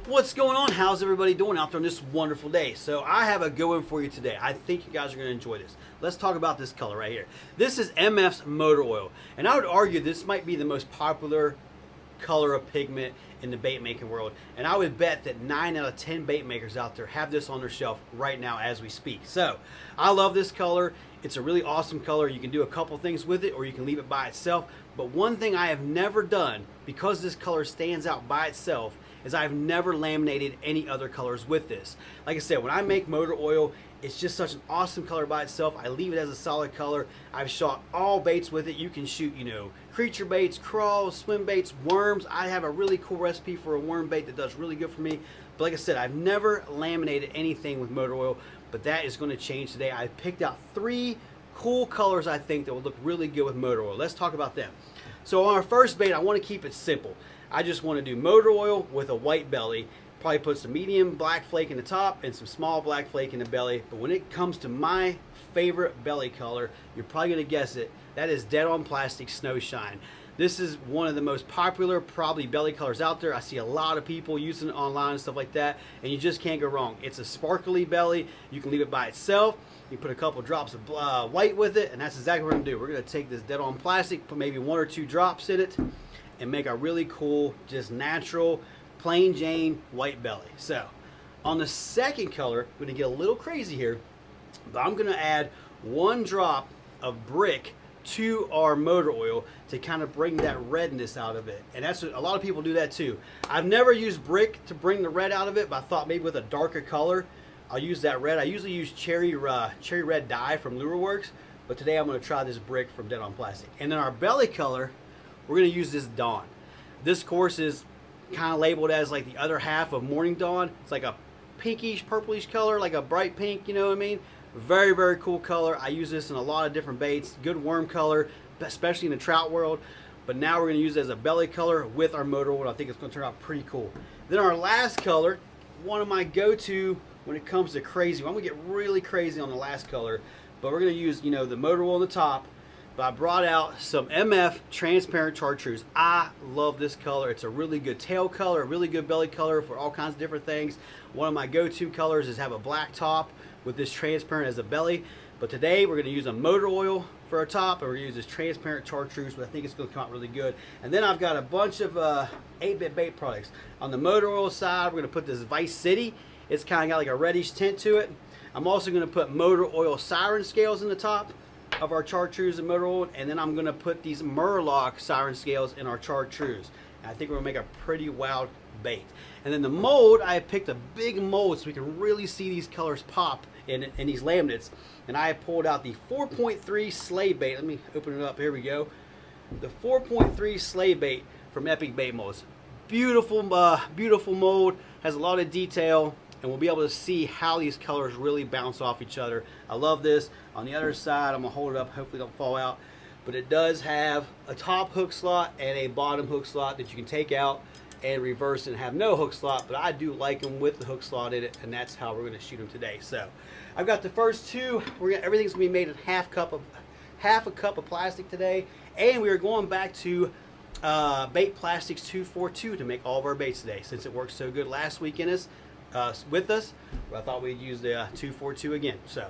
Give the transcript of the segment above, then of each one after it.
What's going on? How's everybody doing out there on this wonderful day? So I have a good one for you today. I think you guys are going to enjoy this. Let's talk about this color right here. This is MF's motor oil, and I would argue this might be the most popular color of pigment in the bait making world, and I would bet that 9 out of 10 bait makers out there have this on their shelf right now as we speak. So I love this color. It's a really awesome color. You can do a couple things with it, or you can leave it by itself. But one thing I have never done, because this color stands out by itself, is I've never laminated any other colors with this. Like I said, when I make motor oil, it's just such an awesome color by itself. I leave it as a solid color. I've shot all baits with it. You can shoot, creature baits, crawls, swim baits, worms. I have a really cool recipe for a worm bait that does really good for me. But like I said, I've never laminated anything with motor oil, but that is going to change today. I picked out 3 cool colors I think that will look really good with motor oil. Let's talk about them. So on our first bait, I want to keep it simple. I just want to do motor oil with a white belly. Probably put some medium black flake in the top and some small black flake in the belly. But when it comes to my favorite belly color, you're probably going to guess it. That is Dead on Plastic Snow Shine. This is one of the most popular probably belly colors out there. I see a lot of people using it online and stuff like that, and you just can't go wrong. It's a sparkly belly. You can leave it by itself. You put a couple drops of white with it, and that's exactly what we're going to do. We're going to take this Dead on Plastic, put maybe 1 or 2 drops in it, and make a really cool, just natural, plain Jane white belly. So on the second color, I'm going to get a little crazy here, but I'm going to add 1 drop of brick to our motor oil to kind of bring that redness out of it. And that's what, a lot of people do that too. I've never used brick to bring the red out of it, but I thought maybe with a darker color I'll use that red. I usually use cherry red dye from Lure Works, but today I'm going to try this brick from Dead on Plastic. And then our belly color, we're going to use this Dawn. This course is kind of labeled as like the other half of Morning Dawn. It's like a pinkish, purplish color, like a bright pink, you know what I mean? Very, very cool color. I use this in a lot of different baits. Good worm color, especially in the trout world. But now we're going to use it as a belly color with our motor oil. I think it's going to turn out pretty cool. Then our last color, one of my go-to when it comes to crazy. I'm going to get really crazy on the last color, but we're going to use, the motor oil on the top. But I brought out some MF transparent chartreuse. I love this color. It's a really good tail color, a really good belly color for all kinds of different things. One of my go-to colors is have a black top with this transparent as a belly. But today we're going to use a motor oil for our top, and we're going to use this transparent chartreuse, but I think it's going to come out really good. And then I've got a bunch of 8-bit bait products. On the motor oil side, we're going to put this Vice City. It's kind of got like a reddish tint to it. I'm also going to put motor oil siren scales in the top of our chartreuse and motor oil, and then I'm going to put these Murloc siren scales in our chartreuse. And I think we're going to make a pretty wild bait. And then the mold, I picked a big mold so we can really see these colors pop in these laminates. And I pulled out the 4.3 sleigh bait. Let me open it up. Here we go. The 4.3 sleigh bait from Epic Bait Molds. Beautiful, beautiful mold. Has a lot of detail, and we'll be able to see how these colors really bounce off each other. I love this. On the other side, I'm going to hold it up, hopefully don't fall out. But it does have a top hook slot and a bottom hook slot that you can take out and reverse and have no hook slot. But I do like them with the hook slot in it, and that's how we're going to shoot them today. So I've got the first 2. Everything's going to be made in half a cup of plastic today. And we are going back to Bait Plastics 242 to make all of our baits today. Since it worked so good last week with us, I thought we'd use the 242 again. So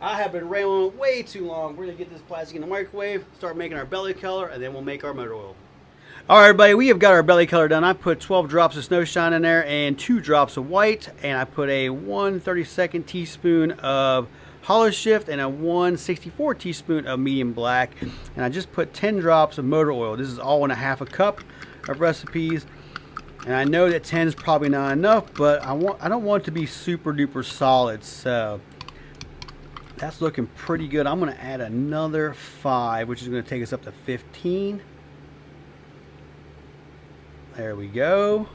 I have been rambling way too long. We're going to get this plastic in the microwave, start making our belly color, and then we'll make our motor oil. All right, everybody, we have got our belly color done. I put 12 drops of Snow Shine in there and 2 drops of white, and I put a 1/32 teaspoon of Hollow Shift and a 1/64 teaspoon of medium black, and I just put 10 drops of motor oil. This is all in a half a cup of recipes. And I know that 10 is probably not enough, but I don't want it to be super duper solid, so that's looking pretty good. I'm going to add another 5, which is going to take us up to 15. There we go.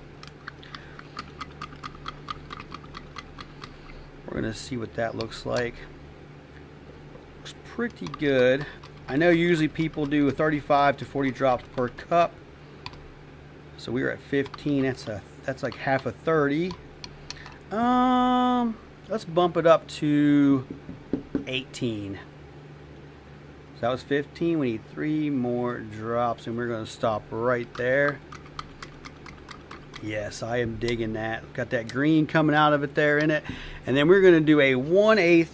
We're going to see what that looks like. Looks pretty good. I know usually people do 35 to 40 drops per cup. So we were at 15. That's like half a 30. Let's bump it up to 18. So that was 15. We need 3 more drops, and we're going to stop right there. Yes, I am digging that. Got that green coming out of it there in it. And then we're going to do a 1/8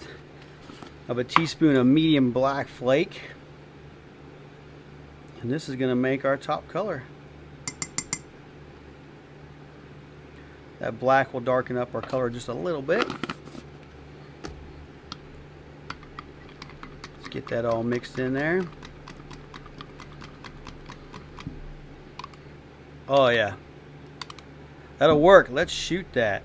of a teaspoon of medium black flake. And this is going to make our top color. That black will darken up our color just a little bit. Let's get that all mixed in there. Oh yeah, that'll work. Let's shoot that.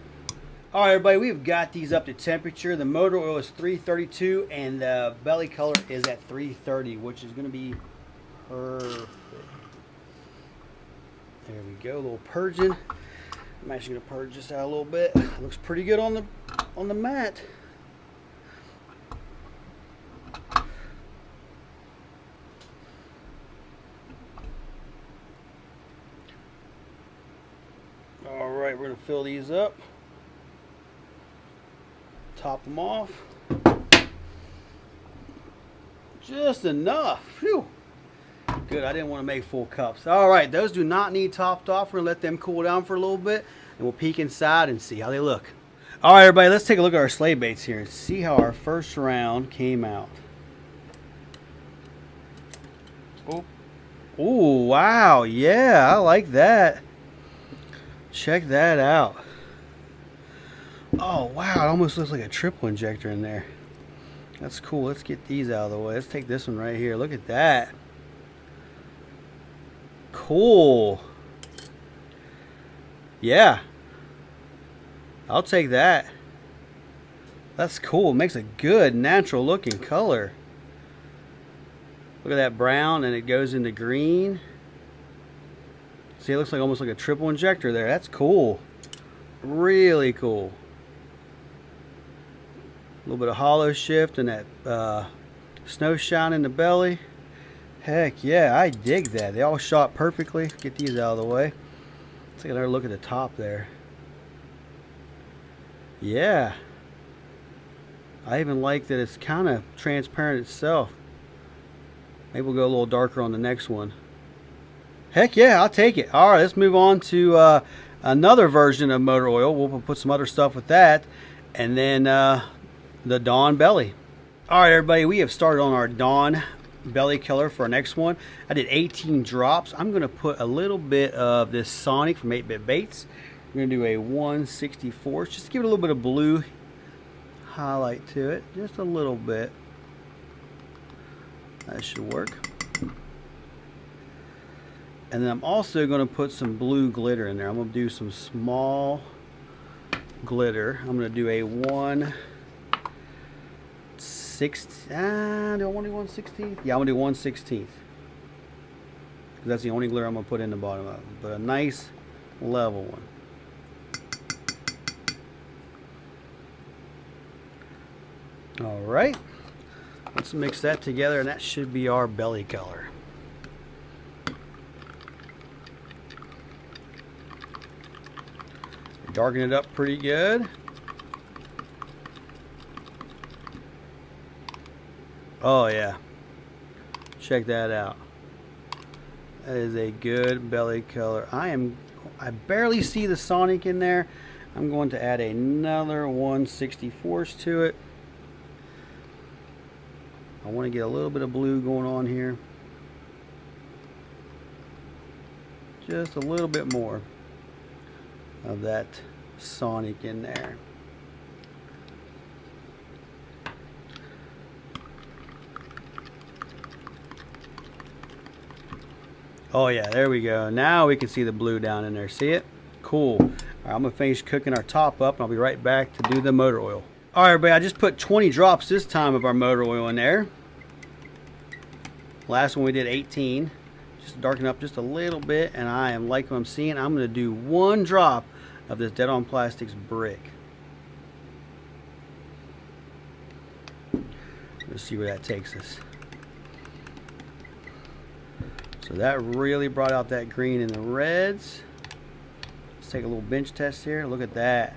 All right, everybody, we've got these up to temperature. The motor oil is 332 and the belly color is at 330, which is going to be perfect. There we go, a little purging. I'm actually going to purge this out a little bit. It looks pretty good on the mat. All right, we're going to fill these up. Top them off. Just enough. Phew. Good, I didn't want to make full cups. All right, those do not need topped off. We're going to let them cool down for a little bit, and we'll peek inside and see how they look. All right, everybody, let's take a look at our sleigh baits here and see how our first round came out. Oh, wow. Yeah, I like that. Check that out. Oh, wow, it almost looks like a triple injector in there. That's cool. Let's get these out of the way. Let's take this one right here. Look at that. Cool. Yeah, I'll take that. That's cool. It makes a good natural looking color. Look at that brown, and it goes into green. See, it looks like almost like a triple injector there. That's cool. Really cool. A little bit of hollow shift and that snow shine in the belly. Heck yeah, I dig that. They all shot perfectly. Get these out of the way. Let's take another look at the top there. Yeah. I even like that it's kind of transparent itself. Maybe we'll go a little darker on the next one. Heck yeah, I'll take it. All right, let's move on to another version of motor oil. We'll put some other stuff with that. And then the Dawn belly. All right, everybody, we have started on our Dawn belly color for our next one. I did 18 drops. I'm going to put a little bit of this Sonic from 8-Bit Baits. We're going to do a 1/64 just to give it a little bit of blue highlight to it. Just a little bit. That should work. And then I'm also going to put some blue glitter in there. I'm going to do some small glitter. I'm going to do a 1/16. Do I want to do 1/16? Yeah, I'm going to do 1/16. That's the only glitter I'm going to put in the bottom of it. But a nice level one. All right. Let's mix that together, and that should be our belly color. Darken it up pretty good. Oh yeah, check that out. That is a good belly color. I barely see the Sonic in there. I'm going to add another 1/64 to it. I want to get a little bit of blue going on here. Just a little bit more of that Sonic in there. Oh yeah, there we go. Now we can see the blue down in there. See it? Cool. All right, I'm gonna finish cooking our top up, and I'll be right back to do the motor oil. All right, everybody, I just put 20 drops this time of our motor oil in there. Last one we did 18. Just darken up just a little bit, and I am liking what I'm seeing. I'm gonna do 1 drop of this Dead on Plastics brick. Let's see where that takes us. So that really brought out that green and the reds. Let's take a little bench test here. Look at that.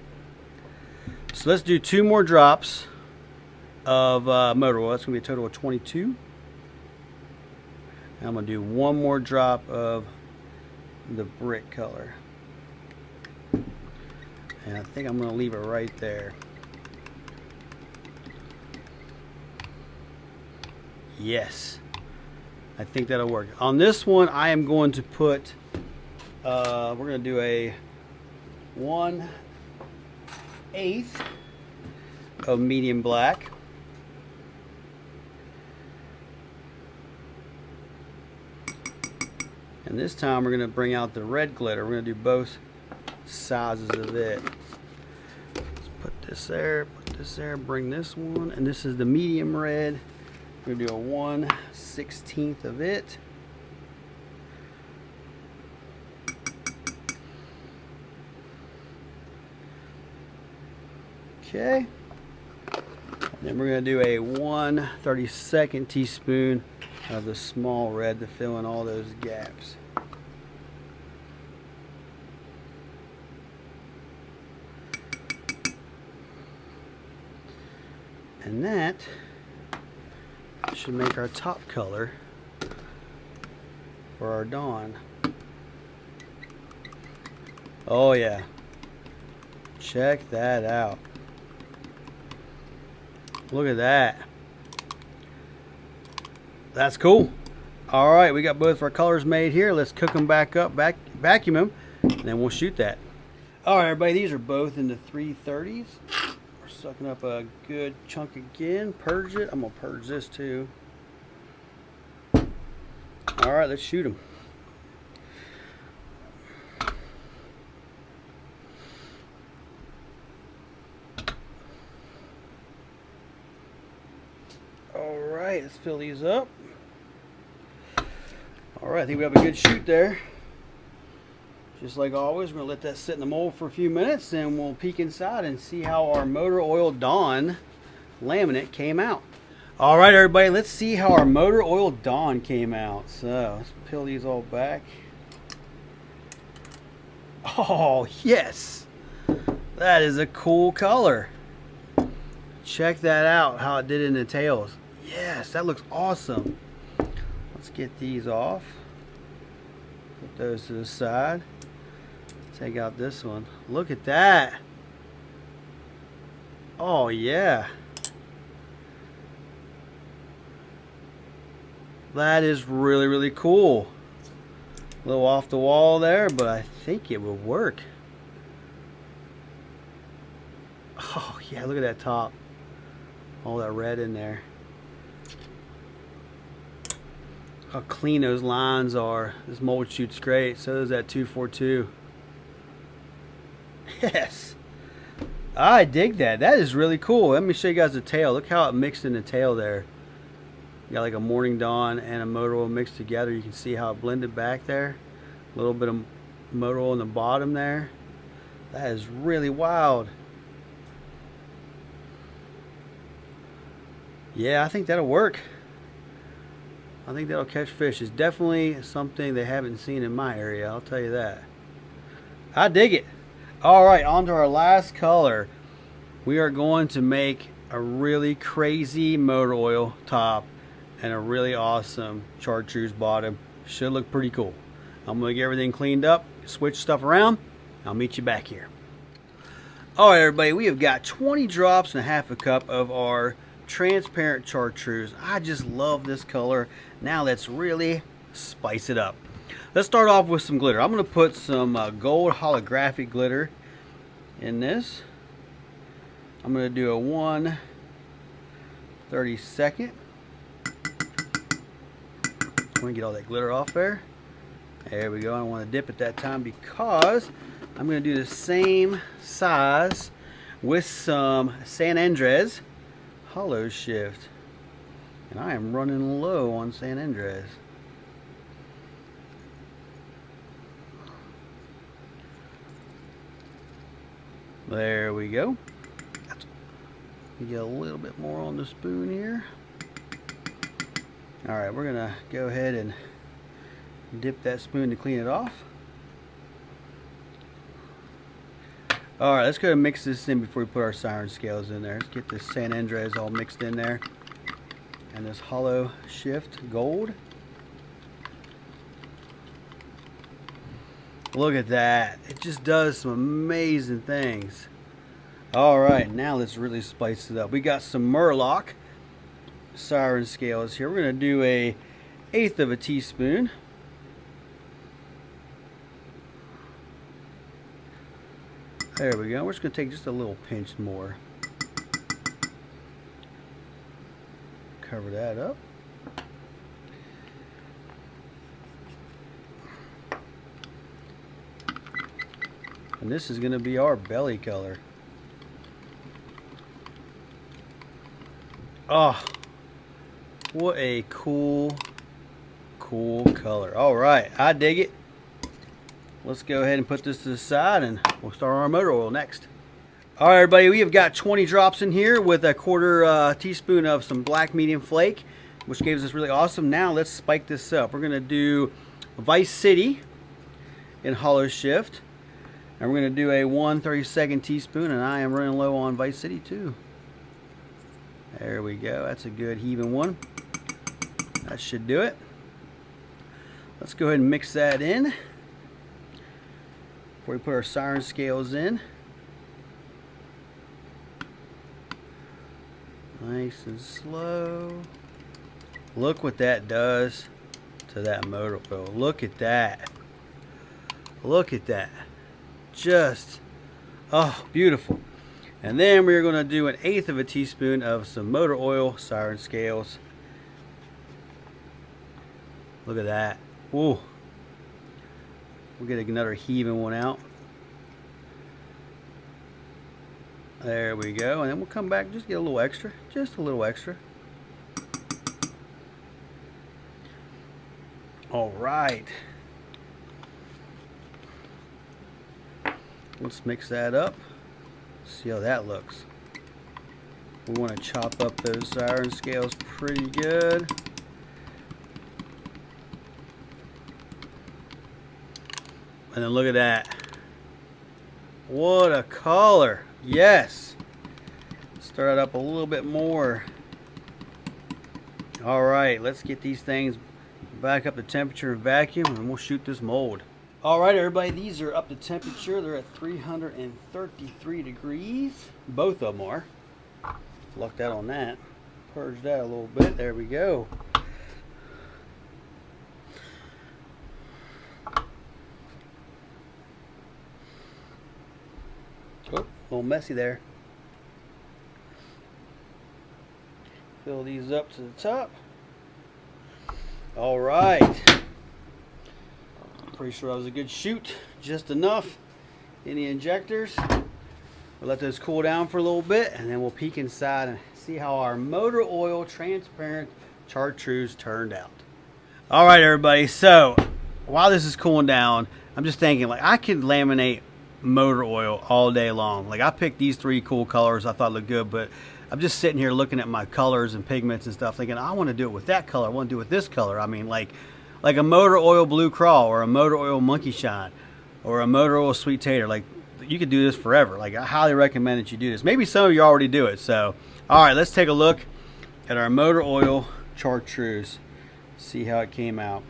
So let's do 2 more drops of motor oil. That's going to be a total of 22. And I'm going to do 1 more drop of the brick color. And I think I'm going to leave it right there. Yes. I think that'll work. On this one, I am going to put, we're going to do a 1/8 of medium black. And this time we're going to bring out the red glitter. We're going to do both sizes of it. Let's put this there, bring this one, and this is the medium red. We're going to do a 1/16 of it. Okay. And then we're going to do a 1/32 teaspoon of the small red to fill in all those gaps. And that should make our top color for our Dawn. Oh yeah. Check that out. Look at that. That's cool. All right, we got both of our colors made here. Let's cook them back up, vacuum them, and then we'll shoot that. All right, everybody, these are both in the 330s. We're sucking up a good chunk again. Purge it. I'm gonna purge this too. All right, let's shoot them. All right, let's fill these up. All right, I think we have a good shoot there. Just like always, we're gonna let that sit in the mold for a few minutes, and we'll peek inside and see how our motor oil Dawn laminate came out. All right, everybody, let's see how our motor oil Dawn came out. So let's peel these all back. Oh yes, that is a cool color. Check that out, how it did in the tails. Yes, that looks awesome. Let's get these off. Put those to the side. Take out this one. Look at that. Oh yeah. That is really, really cool. A little off the wall there, but I think it will work. Oh yeah, look at that top. All that red in there. How clean those lines are. This mold shoots great. So does that 242. Yes. I dig that. That is really cool. Let me show you guys the tail. Look how it mixed in the tail there. You got like a Morning Dawn and a motor oil mixed together. You can see how it blended back there. A little bit of motor oil in the bottom there. That is really wild. Yeah, I think that'll work. I think that'll catch fish. It's definitely something they haven't seen in my area, I'll tell you that. I dig it. All right, on to our last color. We are going to make a really crazy motor oil top and a really awesome chartreuse bottom. Should look pretty cool. I'm gonna get everything cleaned up, switch stuff around. I'll meet you back here. All right, everybody, we have got 20 drops and a half a cup of our transparent chartreuse. I just love this color. Now let's really spice it up. Let's start off with some glitter. I'm going to put some gold holographic glitter in this. I'm going to do a 1/32. I'm going to get all that glitter off there. There we go. I don't want to dip at that time because I'm going to do the same size with some San Andres hollow shift, and I am running low on San Andres. There we go. Get a little bit more on the spoon here. All right, we're gonna go ahead and dip that spoon to clean it off. All right, let's go and mix this in before we put our siren scales in there. Let's get this San Andres all mixed in there. And this hollow shift gold. Look at that. It just does some amazing things. All right, now let's really spice it up. We got some Murloc siren scales here. We're going to do a 1/8 of a teaspoon. There we go. We're just going to take just a little pinch more. Cover that up. And this is going to be our belly color. Oh, what a cool color. All right, I dig it. Let's go ahead and put this to the side and we'll start our motor oil next. All right, everybody, we have got 20 drops in here with a 1/4 teaspoon of some black medium flake, which gives us really awesome. Now let's spike this up. We're gonna do Vice City in hollow shift, and we're gonna do a 1/32 teaspoon, and I am running low on Vice City too. There we go. That's a good heaving one. That should do it. Let's go ahead and mix that in before we put our siren scales in. Nice and slow. Look what that does to that motor oil. Look at that. Look at that. Just, oh, beautiful. And then we're going to do an 1/8 of a teaspoon of some motor oil siren scales. Look at that. Ooh. We'll get another heaving one out. There we go. And then we'll come back, just get a little extra. Just a little extra. All right. Let's mix that up. See how that looks. We want to chop up those siren scales pretty good. And then look at that. What a color. Yes. Stir it up a little bit more. All right, let's get these things back up to temperature and vacuum, and we'll shoot this mold. All right, everybody, these are up to temperature. They're at 333 degrees. Both of them are. Lucked out on that. Purge that a little bit. There we go. Oh, a little messy there. Fill these up to the top. All right. Pretty sure that was a good shoot. Just enough in the injectors. We'll let those cool down for a little bit, and then we'll peek inside and see how our motor oil transparent chartreuse turned out. All right, everybody. So while this is cooling down, I'm just thinking, like, I could laminate motor oil all day long. Like, I picked these 3 cool colors I thought looked good, but I'm just sitting here looking at my colors and pigments and stuff, thinking I want to do it with that color. I want to do it with this color. I mean, like a motor oil blue crawl, or a motor oil monkey shine, or a motor oil sweet tater. Like, you could do this forever. Like, I highly recommend that you do this. Maybe some of you already do it. So, all right, let's take a look at our motor oil chartreuse. See how it came out.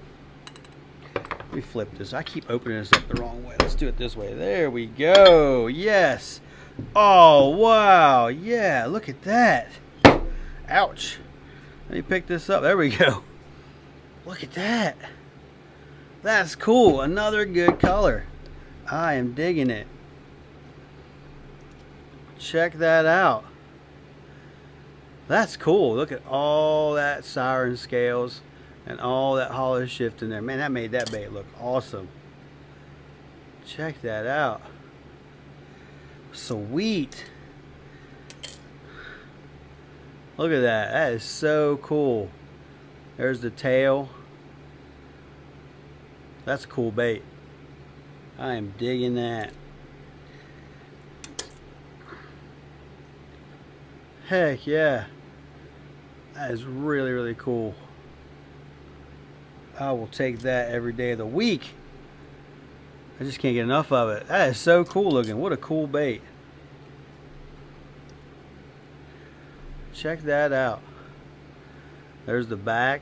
Let me flip this. I keep opening this up the wrong way. Let's do it this way. There we go. Yes. Oh, wow. Yeah, look at that. Ouch. Let me pick this up. There we go. Look at that. That's cool. Another good color. I am digging it. Check that out. That's cool. Look at all that siren scales and all that hollow shift in there. Man, that made that bait look awesome. Check that out. Sweet. Look at that. That is so cool. There's the tail. That's a cool bait. I am digging that. Heck yeah. That is really, really cool. I will take that every day of the week. I just can't get enough of it. That is so cool looking. What a cool bait. Check that out. There's the back.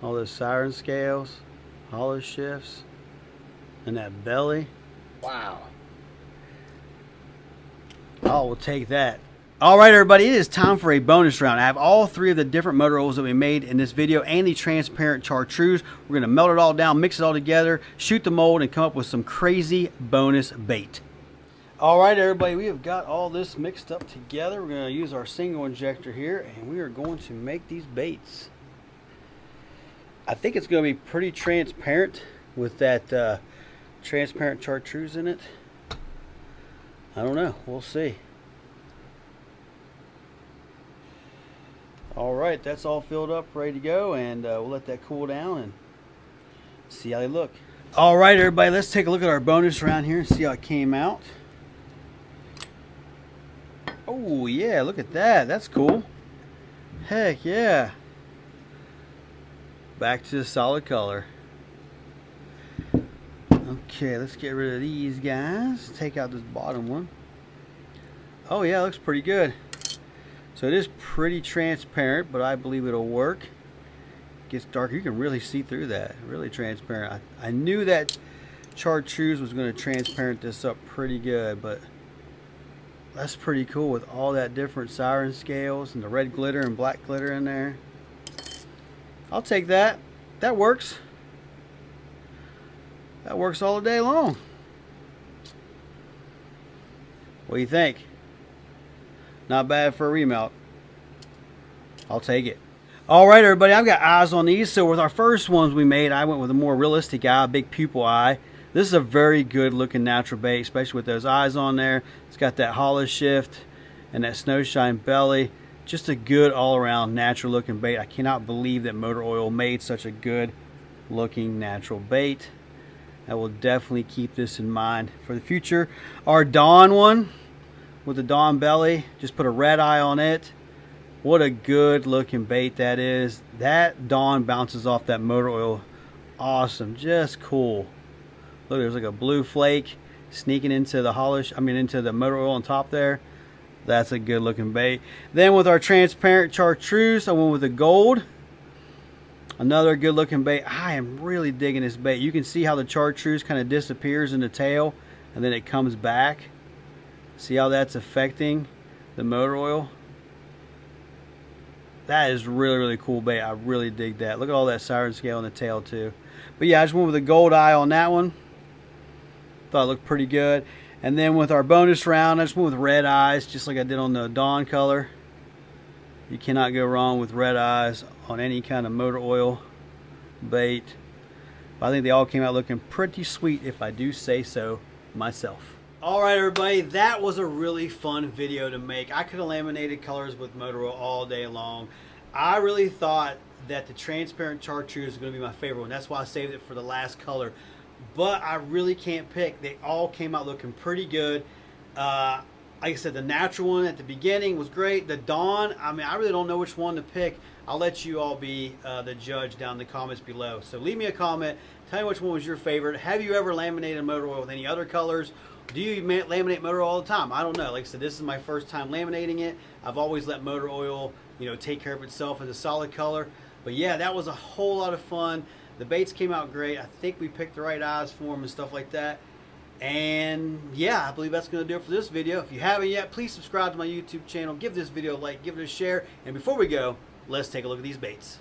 All those siren scales. Hollow shifts. And that belly. Wow. Oh, we'll take that. All right, everybody, it is time for a bonus round. I have all three of the different motor oils that we made in this video and the transparent chartreuse. We're going to melt it all down, mix it all together, shoot the mold, and come up with some crazy bonus bait. All right, everybody, we have got all this mixed up together. We're going to use our single injector here, and we are going to make these baits. I think it's going to be pretty transparent with that transparent chartreuse in it. I don't know. We'll see. All right, that's all filled up, ready to go, and we'll let that cool down and see how they look. All right, everybody, let's take a look at our bonus round here and see how it came out. Oh, yeah, look at that. That's cool. Heck, yeah. Back to the solid color. Okay, let's get rid of these guys. Take out this bottom one. Oh, yeah, looks pretty good. So it is pretty transparent, but I believe it'll work. It gets darker. You can really see through that. Really transparent. I knew that chartreuse was going to transparent this up pretty good, but that's pretty cool with all that different siren scales and the red glitter and black glitter in there. I'll take that. That works. That works all day long. What do you think? Not bad for a remelt. I'll take it. All right, everybody, I've got eyes on these. So with our first ones we made, I went with a more realistic eye, a big pupil eye. This is a very good looking natural bait, especially with those eyes on there. It's got that hollow shift and that snowshine belly. Just a good all-around natural looking bait. I cannot believe that Motor Oil made such a good looking natural bait. I will definitely keep this in mind for the future. Our Dawn one with the Dawn belly, just put a red eye on it. What a good looking bait that is. That Dawn bounces off that Motor Oil. Awesome, just cool. Look, there's like a blue flake sneaking into the into the Motor Oil on top there. That's a good looking bait. Then with our transparent chartreuse, I went with the gold. Another good looking bait. I am really digging this bait. You can see how the chartreuse kind of disappears in the tail and then it comes back. See how that's affecting the Motor Oil? That is really cool bait. I really dig that. Look at all that siren scale in the tail too. But yeah, I just went with a gold eye on that one. Thought it looked pretty good. And then with our bonus round, I just went with red eyes, just like I did on the Dawn color. You cannot go wrong with red eyes on any kind of Motor Oil bait. But I think they all came out looking pretty sweet, if I do say so myself. All right, everybody, that was a really fun video to make. I could have laminated colors with Motor Oil all day long. I really thought that the transparent chartreuse was going to be my favorite one. That's why I saved it for the last color. But I really can't pick. They all came out looking pretty good. Like I said, the natural one at the beginning was great. The Dawn, I mean, I really don't know which one to pick. I'll let you all be the judge down in the comments below. So leave me a comment. Tell me which one was your favorite. Have you ever laminated Motor Oil with any other colors? Do you laminate Motor Oil all the time? I don't know. Like I said, this is my first time laminating it. I've always let Motor Oil, take care of itself as a solid color. But yeah, that was a whole lot of fun. The baits came out great. I think we picked the right eyes for them and stuff like that. And yeah, I believe that's going to do it for this video. If you haven't yet, please subscribe to my YouTube channel. Give this video a like, give it a share. And before we go, let's take a look at these baits.